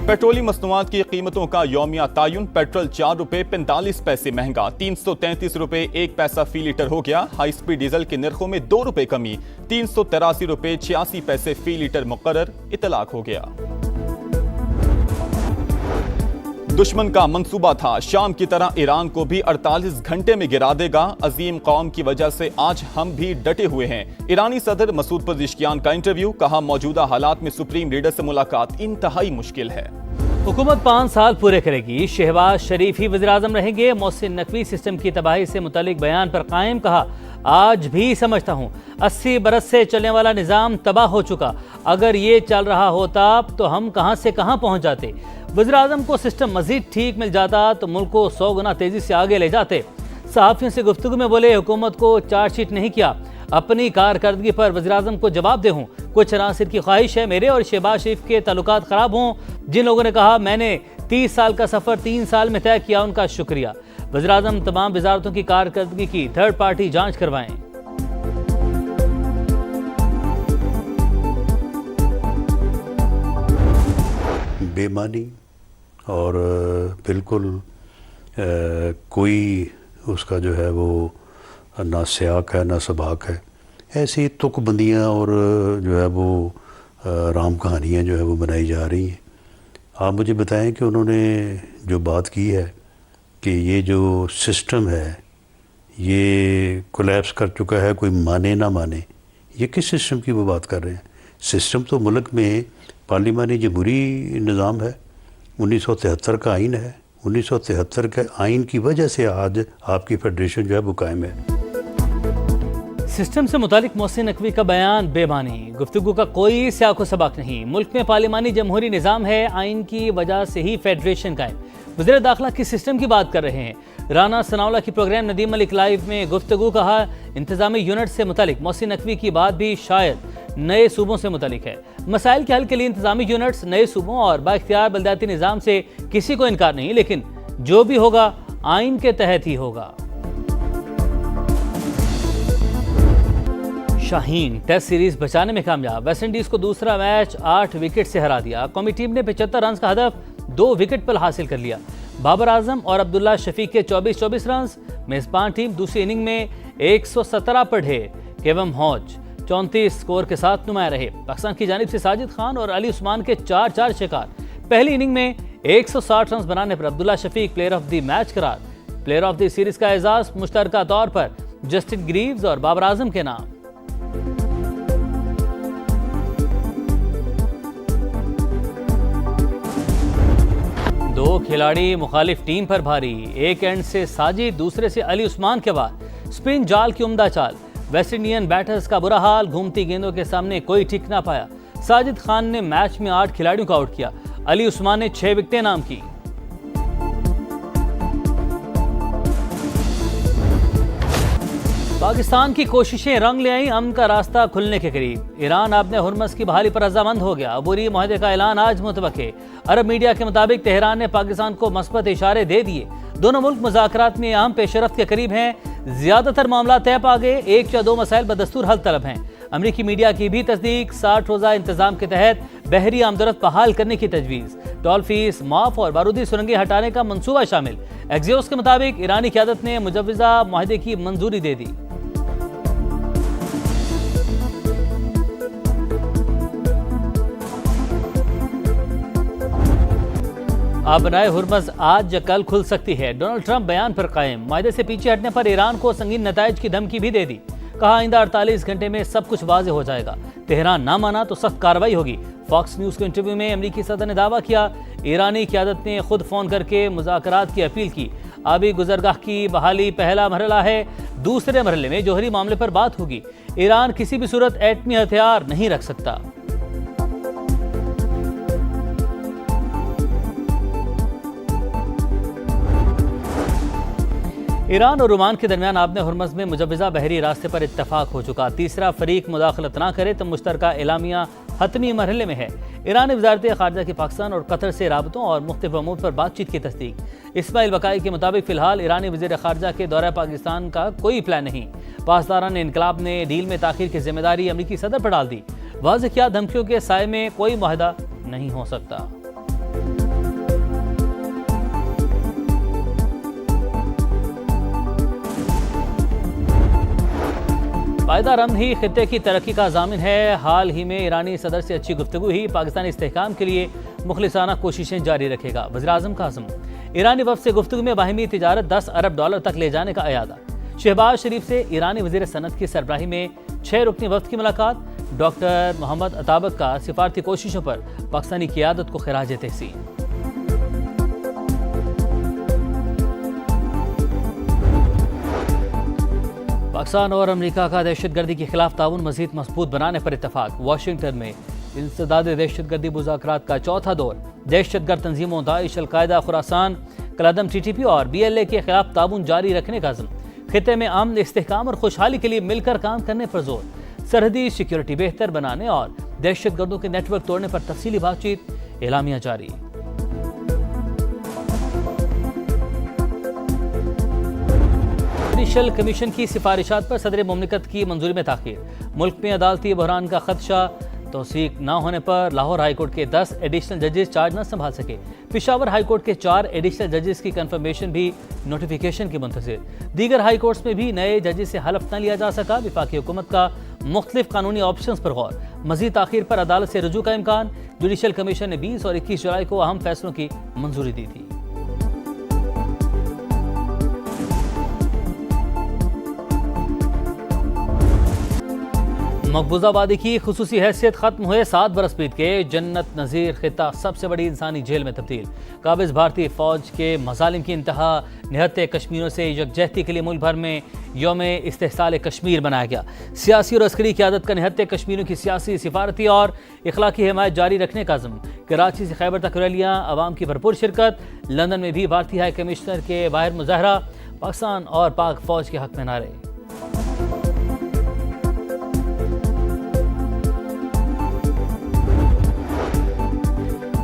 Petroleum मसनूआत की कीमतों का यौमिया तायुन। पेट्रोल 4 रुपए 45 पैसे महंगा, 333 रुपए 1 पैसा फी लीटर हो गया। हाई स्पीड डीजल के निर्खों में 2 रुपए कमी, 383 रुपए 86 पैसे फी लीटर मुकर्रर इतलाक हो गया। दुश्मन का मंसूबा था शाम की तरह ईरान को भी 48 घंटे में गिरा देगा। अजीम कौम की वजह से आज हम भी डटे हुए हैं। ईरानी सदर मसूद पज़ेश्कियान का इंटरव्यू, कहा मौजूदा हालात में सुप्रीम लीडर से मुलाकात इंतहाई मुश्किल है। हुकूमत 5 साल पूरे करेगी, शहबाज शरीफ ही वज़ीर आज़म रहेंगे। मोहसिन नकवी सिस्टम की तबाही से मुतालिक बयान पर कायम, कहा आज भी समझता हूँ 80 बरस से चलने वाला निज़ाम तबाह हो चुका। अगर ये चल रहा होता तो हम कहाँ से कहाँ पहुँच जाते। वज़ीर आज़म को सिस्टम मजीद ठीक मिल जाता तो मुल्क को 100 गुना तेज़ी से आगे ले जाते। सहाफ़ियों से गुफ्तगू में बोले हुकूमत को चार्जशीट नहीं किया, अपनी कारकर्दगी पर वज़ीर आज़म को जवाब दे हूँ। कुछ अनासिर की ख्वाहिश है मेरे और शहबाज शरीफ के ताल्लुकात ख़राब हों। जिन लोगों ने कहा मैंने 30 साल का सफ़र 3 साल में तय किया, उनका शुक्रिया। वज़ीर आज़म तमाम वज़ारतों की कारकर्दगी की थर्ड पार्टी जाँच करवाएँ। बेमानी और बिल्कुल कोई उसका जो है वो ना सियाक है ना सबाक है, ऐसी तुकबंदियाँ और जो है वो राम कहानियाँ जो है वो बनाई जा रही हैं। आप मुझे बताएं कि उन्होंने जो बात की है कि ये जो सिस्टम है ये कोलैप्स कर चुका है, कोई माने ना माने, ये किस सिस्टम की वो बात कर रहे हैं? सिस्टम तो मुल्क में पार्लिमानी जमहूरी निज़ाम है, 1973 का आइन है। 1973 के आइन की वजह से आज आपकी फेडरेशन जो है वो कायम है। सिस्टम से मुतालिक मोहसिन नकवी का बयान बेमानी, गुफ्तगू का कोई सियाको सबक नहीं। मुल्क में पार्लिमानी जमहूरी निज़ाम है, आइन की वजह से ही फेडरेशन कायम। वज़ीर दाखिला किस सिस्टम की बात कर रहे हैं? राना सनाउल्लाह की प्रोग्राम नदीम मलिक लाइव में गुफ्तगू, कहा इंतजामी यूनिट से मुतालिक मोहसिन नकवी की बात भी शायद नए सूबों से मुतालिक है। मसाइल के हल के लिए इंतजामी यूनिट्स नए सूबों और बाइख्तियार बलदियाती निज़ाम से किसी को इनकार नहीं, लेकिन जो भी होगा आइन के तहत ही होगा। शाहीन टेस्ट सीरीज बचाने में कामयाब, वेस्टइंडीज को दूसरा मैच 8 विकेट से हरा दिया। कौमी टीम ने 75 रन का हदफ 2 विकेट पर हासिल कर लिया। बाबर आजम और अब्दुल्ला शफीक के 24-24 रन। मेजबान टीम दूसरी इनिंग में 117 पर ढेर। केवम हौज 34 स्कोर के साथ नुमाया रहे। पाकिस्तान की जानिब से साजिद खान और अली उस्मान के 4-4 शिकार। पहली इनिंग में 160 रन बनाने पर Abdullah Shafique player of the match करार। प्लेयर ऑफ द सीरीज का एजाज मुश्तरका तौर पर जस्टिन ग्रीव्स और बाबर आजम के नाम। दो खिलाड़ी मुखालिफ टीम पर भारी, एक एंड से साजिद, दूसरे से अली उस्मान के बाद स्पिन जाल की उम्दा चाल। वेस्ट इंडियन बैटर्स का बुरा हाल, घूमती गेंदों के सामने कोई टिक ना पाया। साजिद खान ने मैच में 8 खिलाड़ियों को आउट किया। अली उस्मान ने 6 विकेटें नाम की। पाकिस्तान की कोशिशें रंग ले आई, अमन का रास्ता खुलने के करीब। ईरान अपने हुर्मस की बहाली पर रजामंद हो गया। अबूरी मुआहदे का ऐलान आज मुतवक्के। अरब मीडिया के मुताबिक तेहरान ने पाकिस्तान को मस्बत इशारे दे दिए। दोनों मुल्क मुज़ाकरात में अहम पेशरफ्त के करीब हैं। ज्यादातर मामला तय पा गए, 1 या 2 मसाइल बदस्तूर हल तलब हैं। अमरीकी मीडिया की भी तस्दीक, 60 रोज़ा इंतजाम के तहत बहरी आमदरफ्त बहाल करने की तजवीज़। टोल फीस माफ और बारूदी सुरंगें हटाने का मंसूबा शामिल। एक्सियोस के मुताबिक ईरानी क़यादत ने मुजव्वज़ा मुआहदे की मंजूरी दे दी। अब नए हुर्मस आज या कल खुल सकती है। डोनाल्ड ट्रंप बयान पर कायम। मुआहदे से पीछे हटने पर ईरान को संगीन नताइज की धमकी भी दे दी। कहा आइंदा 48 घंटे में सब कुछ वाज़ेह हो जाएगा। तेहरान ना माना तो सख्त कार्रवाई होगी। फॉक्स न्यूज़ के इंटरव्यू में अमरीकी सदर ने दावा किया ईरानी क़यादत ने खुद फ़ोन करके मुज़ाकरात की अपील की। आबी गुजरगाह की बहाली पहला मरहला है, दूसरे मरहले में जौहरी मामले पर बात होगी। ईरान किसी भी सूरत एटमी हथियार नहीं रख सकता। ईरान और ओमान के दरमियान आबने हुर्मस में मुजव्वज़ा बहरी रास्ते पर इत्तफाक हो चुका। तीसरा फरीक मुदाखलत ना करे तो मुश्तरका एलामिया हतमी मरहले में है। ईरानी वज़ारत ख़ारजा की पाकिस्तान और कतर से राबतों और मुख्तलिफ अमूर पर बातचीत की तस्दीक। इस्माइल वकाई के मुताबिक फ़िलहाल ईरानी वज़ीर ख़ारजा के दौरे पाकिस्तान का कोई प्लान नहीं। पासदारान इनकलाब ने डील में ताख़ीर की जिम्मेदारी अमरीकी सदर पर डाल दी। वाज़ेह किया धमकियों के साए में कोई मुआहदा नहीं हो सकता। पायदार अमन ही खित्ते की तरक्की का ज़ामिन है। हाल ही में ईरानी सदर से अच्छी गुफ्तगू ही पाकिस्तानी इस्तेहकाम के लिए मुखलिसाना कोशिशें जारी रखेगा। वज़ीर-ए-आज़म का अज़्म। ईरानी वफ़द से गुफ्तगू में बाहिमी तिजारत 10 अरब डॉलर तक ले जाने का अयादा। शहबाज शरीफ से ईरानी वज़ीर सनत की सरबराही में 6 रुकनी वफ़द की मुलाकात। डॉक्टर मोहम्मद अताबक का सिफारती कोशिशों पर पाकिस्तानी क़ियादत को खिराज तहसीन। पाकिस्तान और अमेरिका का दहशतगर्दी के खिलाफ ताउन मज़ीद मजबूत बनाने पर इत्तफाक। वाशिंगटन में इंसदाद दहशतगर्दी मुज़ाकरात का चौथा दौर। दहशतगर्द तंजीमों दाइश, अल-कायदा, खुरासान, कलअदम TTP और BLA के खिलाफ ताउन जारी रखने का अज़्म। खित्ते में अमन, इस्तेहकाम और खुशहाली के लिए मिलकर काम करने पर जोर। सरहदी सिक्योरिटी बेहतर बनाने और दहशतगर्दों के नेटवर्क तोड़ने पर तफसीली बातचीत। एलामिया जारी। जुडिशल कमीशन की सिफारिशात पर सदर मुमलिकत की मंजूरी में ताखीर। मुल्क में अदालती बहरान का खदशा। तौसीक न होने पर लाहौर हाईकोर्ट के 10 एडिशनल जजेस चार्ज न संभाल सके। पिशावर हाईकोर्ट के 4 एडिशनल जजेस की कंफर्मेशन भी नोटिफिकेशन की मुंतज़िर। दीगर हाईकोर्ट्स में भी नए जजेस से हलफ न लिया जा सका। वफाकी हुकूमत का मुख्तलिफ कानूनी ऑप्शंस पर गौर। मजीद ताखीर पर अदालत से रुजू का इम्कान। जुडिशल कमीशन ने 20 और 21 जुलाई को अहम फैसलों की मंजूरी दी थी। मकबूजा वादी की खुसूसी हैसियत खत्म हुए 7 बरस बीत के। जन्नत नज़ीर खिता सबसे बड़ी इंसानी जेल में तब्दील। काबिज भारतीय फौज के मजालिम की इंतहा। निहत्ते कश्मीरों से यकजहती के लिए मुल्क भर में यौम इस्तेहसाल कश्मीर मनाया गया। सियासी और अस्करी क़यादत का निहत्ते कश्मीरों की सियासी, सिफारती और इखलाकी हिमायत जारी रखने का अज़्म। कराची से खैबर तक रैलियाँ, आवाम की भरपूर शिरकत। लंदन में भी भारतीय हाई कमिश्नर के बाहर मुजाहरा। पाकिस्तान और पाक फौज के हक में नारे।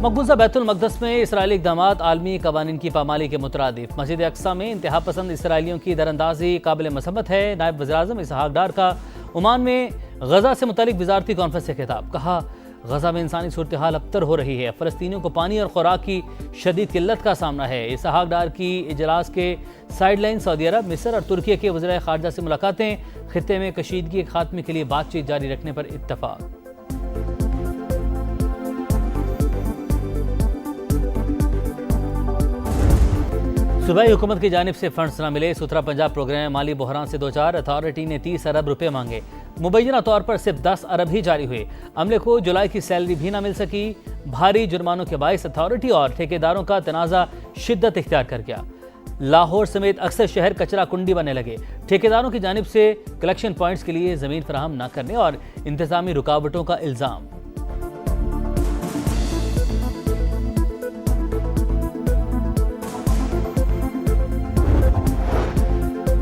मकबूजा बैतुल मक़दस में इसराइली इक़दामात आलमी कवानीन की पामाली के मुतरादिफ। मस्जिद अक्सा में इंतहा पसंद इसराइलियों की दरअंदाजी काबिल मसम्मत है। नायब वज़ीर-ए-आज़म इसहाक़ डार का ओमान में गज़ा से मुतालिक वज़ारती कॉन्फ्रेंस से खिताब। कहा, गज़ा में इंसानी सूरत हाल अबतर हो रही है। फ़लस्तीनियों को पानी और खुराक की शदीद किल्लत का सामना है। इसहाक़ डार की इजलास के साइडलाइन सऊदी अरब, मिस्र और तुर्की के वज़ीर ख़ारजा से मुलाकातें। खित्ते में कशीदगी के खात्मे के लिए बातचीत जारी रखने पर इत्तफ़ाक़। सूबाई हुकूमत की जानिब से फंड्स न मिले। सुथरा पंजाब प्रोग्राम माली बहरान से 2-4। अथॉरिटी ने 30 अरब रुपए मांगे। मुबैना तौर पर सिर्फ 10 अरब ही जारी हुए। अमले को जुलाई की सैलरी भी न मिल सकी। भारी जुर्मानों के बायस अथॉरिटी और ठेकेदारों का तनाज़ा शिद्दत इख्तियार कर गया। लाहौर समेत अक्सर शहर कचरा कुंडी बनने लगे। ठेकेदारों की जानिब से कलेक्शन पॉइंट्स के लिए ज़मीन फराहम न करने और इंतज़ामी रुकावटों का इल्ज़ाम।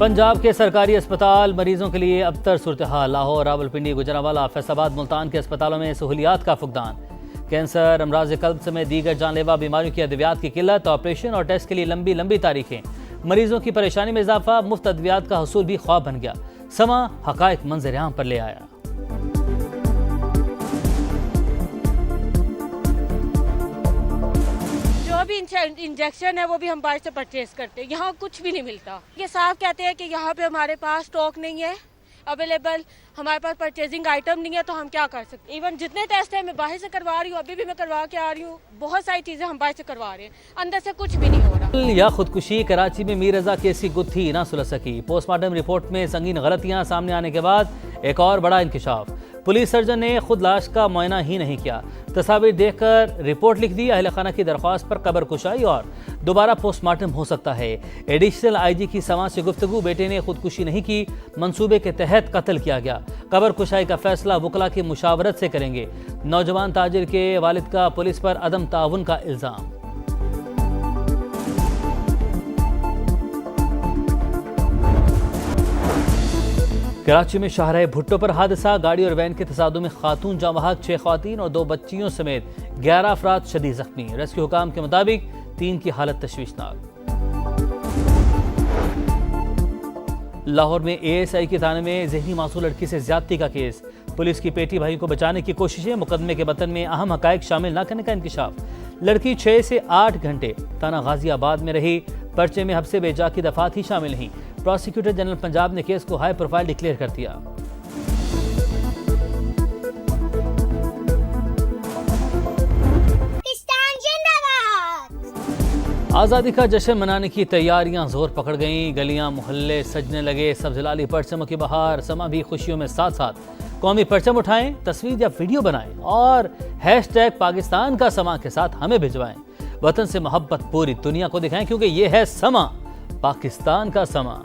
पंजाब के सरकारी अस्पताल मरीजों के लिए अबतर सूरत हाल। लाहौर, रावलपिंडी, गुजरांवाला, फैसलाबाद, मुल्तान के अस्पतालों में सहूलियात का फुकदान। कैंसर, अमराज कल्ब समेत दीगर जानलेवा बीमारियों की अद्वियात की किल्लत। ऑपरेशन और टेस्ट के लिए लंबी लंबी तारीखें। मरीजों की परेशानी में इजाफा। मुफ्त अद्वियात का हसूल भी ख्वाब बन गया। समा हकायक मंजर आम पर ले आया। भी इंजेक्शन है वो भी हम बाहर से परचेज करते हैं। यहाँ कुछ भी नहीं मिलता। ये साफ कहते हैं कि यहाँ पे हमारे पास स्टॉक नहीं है अवेलेबल, हमारे पास परचेजिंग आइटम नहीं है, तो हम क्या कर सकते। इवन जितने टेस्ट है मैं बाहर से करवा रही हूँ, अभी भी मैं करवा के आ रही हूँ। बहुत सारी चीजें हम बाहर से करवा रहे हैं, अंदर से कुछ भी नहीं हो रहा। या खुदकुशी। कराची में मीर रजा केस की गुत्थी ना सुलझ सकी। पोस्टमार्टम रिपोर्ट में संगीन गलतियां सामने आने के बाद एक और बड़ा इंकशाफ। पुलिस सर्जन ने खुद लाश का मुआयना ही नहीं किया। तस्वीर देखकर रिपोर्ट लिख दी। अहले खाना की दरख्वास्त पर कब्र कुशाई और दोबारा पोस्टमार्टम हो सकता है। एडिशनल IG की समा से गुफ्तगू। बेटे ने खुदकुशी नहीं की, मंसूबे के तहत कत्ल किया गया। कब्र कुशाई का फैसला वकला की मुशावरत से करेंगे। नौजवान ताजिर के वालिद का पुलिस पर अदम ताउन का इल्जाम। कराची में शाहराह भुट्टो पर हादसा। गाड़ी और वैन के तसादुम में खातून जामवाहक 6 ख्वातीन और 2 बच्चियों समेत 11 अफराद शदीद जख्मी। रेस्क्यू हुकाम के मुताबिक 3 की हालत तशवीशनाक। लाहौर में ASI के थाने में जहनी मासूम लड़की से ज्यादती का केस। पुलिस की पेटी भाई को बचाने की कोशिशें। मुकदमे के बतन में अहम हकायक शामिल न करने का इंकशाफ। लड़की 6 से 8 घंटे थाना गाजियाबाद में रही। पर्चे में हब्से बेजा की दफात ही शामिल नहीं। प्रोसिक्यूटर जनरल पंजाब ने केस को हाई प्रोफाइल डिक्लेयर कर दिया। आज़ादी का जश्न मनाने की तैयारियां जोर पकड़ गईं, गलियां मोहल्ले सजने लगे, सब्ज़लाली परचमों की बहार, समा भी खुशियों में साथ साथ। कौमी परचम उठाएं, तस्वीर या वीडियो बनाएं और हैशटैग पाकिस्तान का समा के साथ हमें भिजवाएं। वतन से मोहब्बत पूरी दुनिया को दिखाएं, क्योंकि ये है समा, पाकिस्तान का समा।